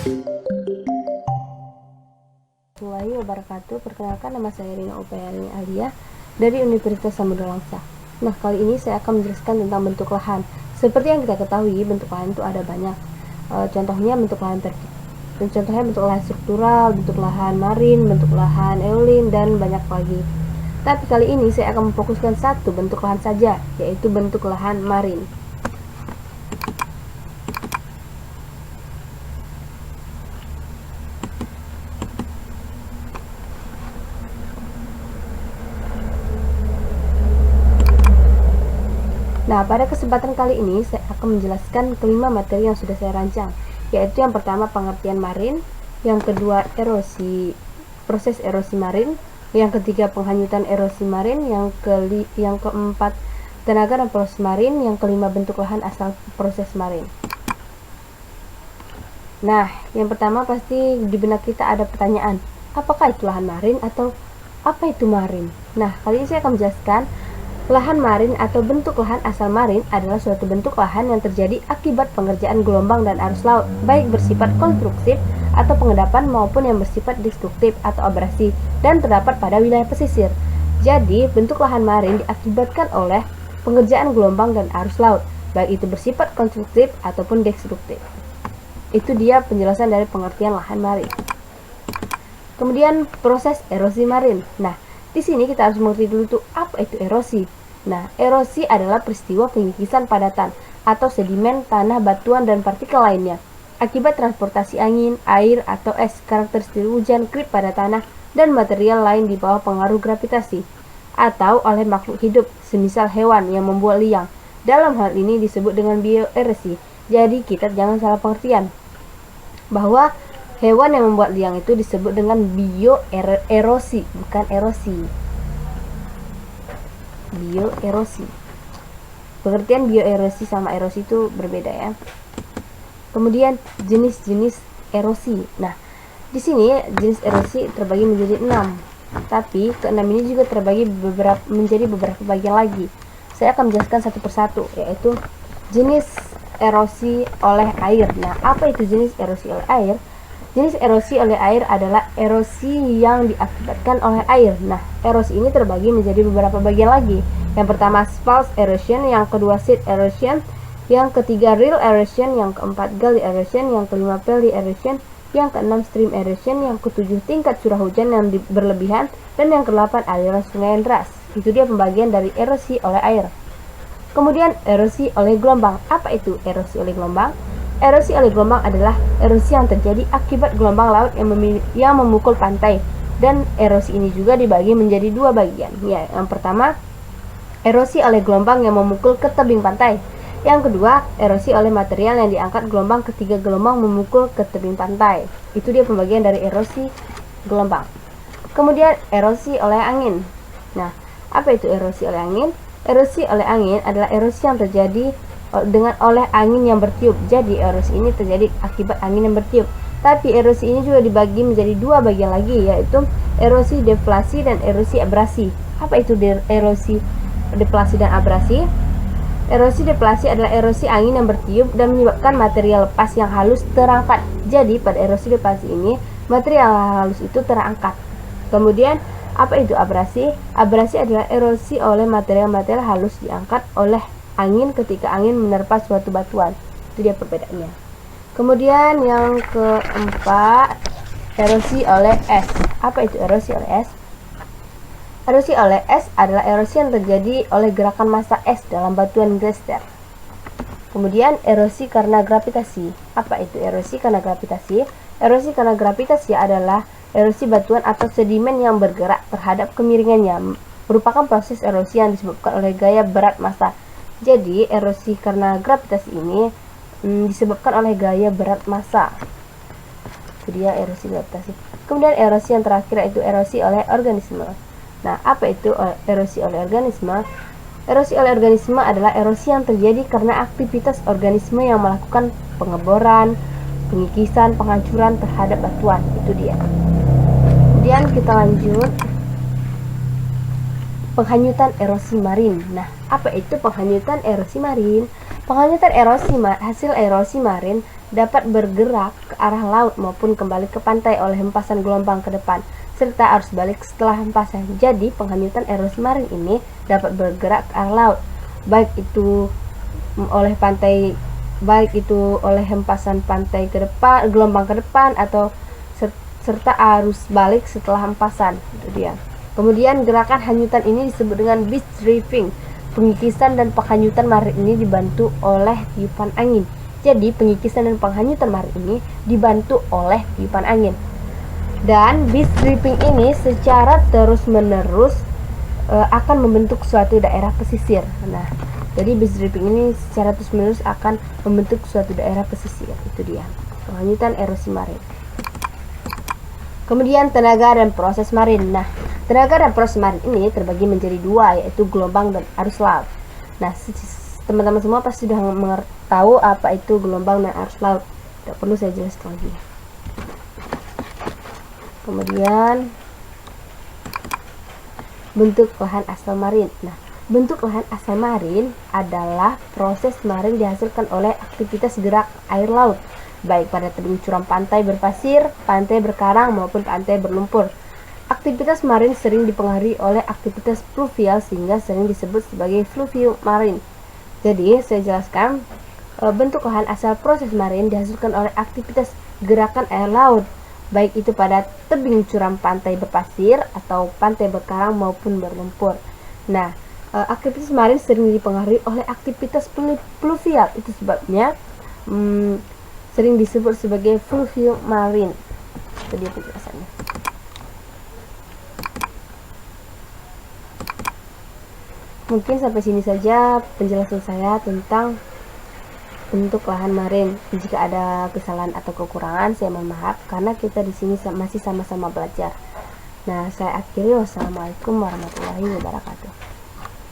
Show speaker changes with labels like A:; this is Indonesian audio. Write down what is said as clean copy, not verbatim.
A: Warahmatullahi wabarakatuh. Perkenalkan, nama saya Rina Upayani Alia dari Universitas Samudra Langsa. Nah, kali ini saya akan menjelaskan tentang bentuk lahan. Seperti yang kita ketahui, bentuk lahan itu ada banyak. Contohnya bentuk lahan bentuk lahan struktural, bentuk lahan marin, bentuk lahan eolin, dan banyak lagi. Tapi kali ini saya akan memfokuskan satu bentuk lahan saja, yaitu bentuk lahan marin. Nah, pada kesempatan kali ini saya akan menjelaskan kelima materi yang sudah saya rancang, yaitu yang pertama pengertian marin, yang kedua proses erosi marin, yang ketiga penghanyutan erosi marin, yang keempat tenaga dan proses marin, yang kelima bentuk lahan asal proses marin. Nah, yang pertama pasti di benak kita ada pertanyaan, apakah itu lahan marin atau apa itu marin? Nah, kali ini saya akan menjelaskan. Lahan marin atau bentuk lahan asal marin adalah suatu bentuk lahan yang terjadi akibat pengerjaan gelombang dan arus laut, baik bersifat konstruktif atau pengendapan maupun yang bersifat destruktif atau abrasi, dan terdapat pada wilayah pesisir. Jadi, bentuk lahan marin diakibatkan oleh pengerjaan gelombang dan arus laut, baik itu bersifat konstruktif ataupun destruktif. Itu dia penjelasan dari pengertian lahan marin. Kemudian proses erosi marin. Nah, di sini kita harus mengerti dulu tuh apa itu erosi. Nah, erosi adalah peristiwa pengikisan padatan atau sedimen, tanah, batuan, dan partikel lainnya akibat transportasi angin, air, atau es, karakteristik hujan, krip pada tanah, dan material lain di bawah pengaruh gravitasi, atau oleh makhluk hidup, semisal hewan yang membuat liang. Dalam hal ini disebut dengan bioerosi. Jadi kita jangan salah pengertian bahwa hewan yang membuat liang itu disebut dengan bioerosi, bukan erosi. Bioerosi. Pengertian bioerosi sama erosi itu berbeda ya. Kemudian jenis-jenis erosi. Nah, di sini jenis erosi terbagi menjadi 6. Tapi ke-6 ini juga terbagi menjadi beberapa bagian lagi. Saya akan menjelaskan satu persatu, yaitu jenis erosi oleh air. Nah, apa itu jenis erosi oleh air? Jenis erosi oleh air adalah erosi yang diakibatkan oleh air. Nah, erosi ini terbagi menjadi beberapa bagian lagi. Yang pertama sparse erosion, yang kedua seed erosion, yang ketiga rill erosion, yang keempat gully erosion, yang kelima valley erosion, yang keenam stream erosion, yang ketujuh tingkat curah hujan yang berlebihan, dan yang kedelapan aliran sungai yang deras. Itu dia pembagian dari erosi oleh air. Kemudian erosi oleh gelombang. Apa itu erosi oleh gelombang? Erosi oleh gelombang adalah erosi yang terjadi akibat gelombang laut yang memukul pantai, dan erosi ini juga dibagi menjadi dua bagian. Ya, yang pertama erosi oleh gelombang yang memukul ke tebing pantai. Yang kedua erosi oleh material yang diangkat gelombang ketika gelombang memukul ke tebing pantai. Itu dia pembagian dari erosi gelombang. Kemudian erosi oleh angin. Nah, apa itu erosi oleh angin? Erosi oleh angin adalah erosi yang terjadi oleh angin yang bertiup. Jadi erosi ini terjadi akibat angin yang bertiup. Tapi erosi ini juga dibagi menjadi dua bagian lagi, yaitu erosi deflasi dan erosi abrasi. Apa itu erosi deflasi dan abrasi? Erosi deflasi adalah erosi angin yang bertiup dan menyebabkan material lepas yang halus terangkat. Jadi pada erosi deflasi ini material halus itu terangkat. Kemudian apa itu abrasi? Abrasi adalah erosi oleh material-material halus diangkat oleh angin ketika angin menerpa suatu batuan. Itu dia perbedaannya. Kemudian yang keempat, erosi oleh es. Apa itu erosi oleh es? Erosi oleh es adalah erosi yang terjadi oleh gerakan massa es dalam batuan gletser. Kemudian erosi karena gravitasi. Apa itu erosi karena gravitasi? Erosi karena gravitasi adalah erosi batuan atau sedimen yang bergerak terhadap kemiringannya. Merupakan proses erosi yang disebabkan oleh gaya berat massa. Jadi erosi karena gravitasi ini disebabkan oleh gaya berat massa. Itu dia erosi gravitasi. Kemudian erosi yang terakhir yaitu erosi oleh organisme. Nah, apa itu erosi oleh organisme? Erosi oleh organisme adalah erosi yang terjadi karena aktivitas organisme yang melakukan pengeboran, pengikisan, penghancuran terhadap batuan. Itu dia. Kemudian kita lanjut. Penghanyutan erosi marin. Nah, apa itu penghanyutan erosi marin? Penghanyutan hasil erosi marin dapat bergerak ke arah laut maupun kembali ke pantai oleh hempasan gelombang ke depan serta arus balik setelah hempasan. Jadi, penghanyutan erosi marin ini dapat bergerak ke arah laut, baik itu oleh hempasan pantai ke depan, gelombang ke depan, atau serta arus balik setelah hempasan. Itu dia. Kemudian gerakan hanyutan ini disebut dengan beach drifting. Pengikisan dan penghanyutan marin ini dibantu oleh tiupan angin. Jadi, pengikisan dan penghanyutan marin ini dibantu oleh tiupan angin. Dan beach drifting ini secara terus-menerus akan membentuk suatu daerah pesisir. Nah, jadi beach drifting ini secara terus-menerus akan membentuk suatu daerah pesisir. Itu dia, penghanyutan erosi marin. Kemudian tenaga dan proses marin. Nah, tenaga dan proses marin ini terbagi menjadi dua, yaitu gelombang dan arus laut. Nah, teman-teman semua pasti sudah tahu apa itu gelombang dan arus laut. Tidak perlu saya jelaskan lagi. Kemudian bentuk lahan asal marin. Nah, bentuk lahan asal marin adalah proses marin dihasilkan oleh aktivitas gerak air laut, baik pada tebing curam pantai berpasir, pantai berkarang, maupun pantai berlumpur. Aktivitas marin sering dipengaruhi oleh aktivitas fluvial sehingga sering disebut sebagai fluvium marin. Jadi, saya jelaskan, bentuk lahan asal proses marin dihasilkan oleh aktivitas gerakan air laut, baik itu pada tebing curam pantai berpasir atau pantai berkarang maupun berlumpur. Nah, aktivitas marin sering dipengaruhi oleh aktivitas fluvial. Itu sebabnya sering disebut sebagai fluvium marin. Itu dia penjelasannya. Mungkin sampai sini saja penjelasan saya tentang bentuk lahan marin. Jika ada kesalahan atau kekurangan, saya mohon maaf karena kita di sini masih sama-sama belajar. Nah, saya akhiri. Wassalamualaikum warahmatullahi wabarakatuh.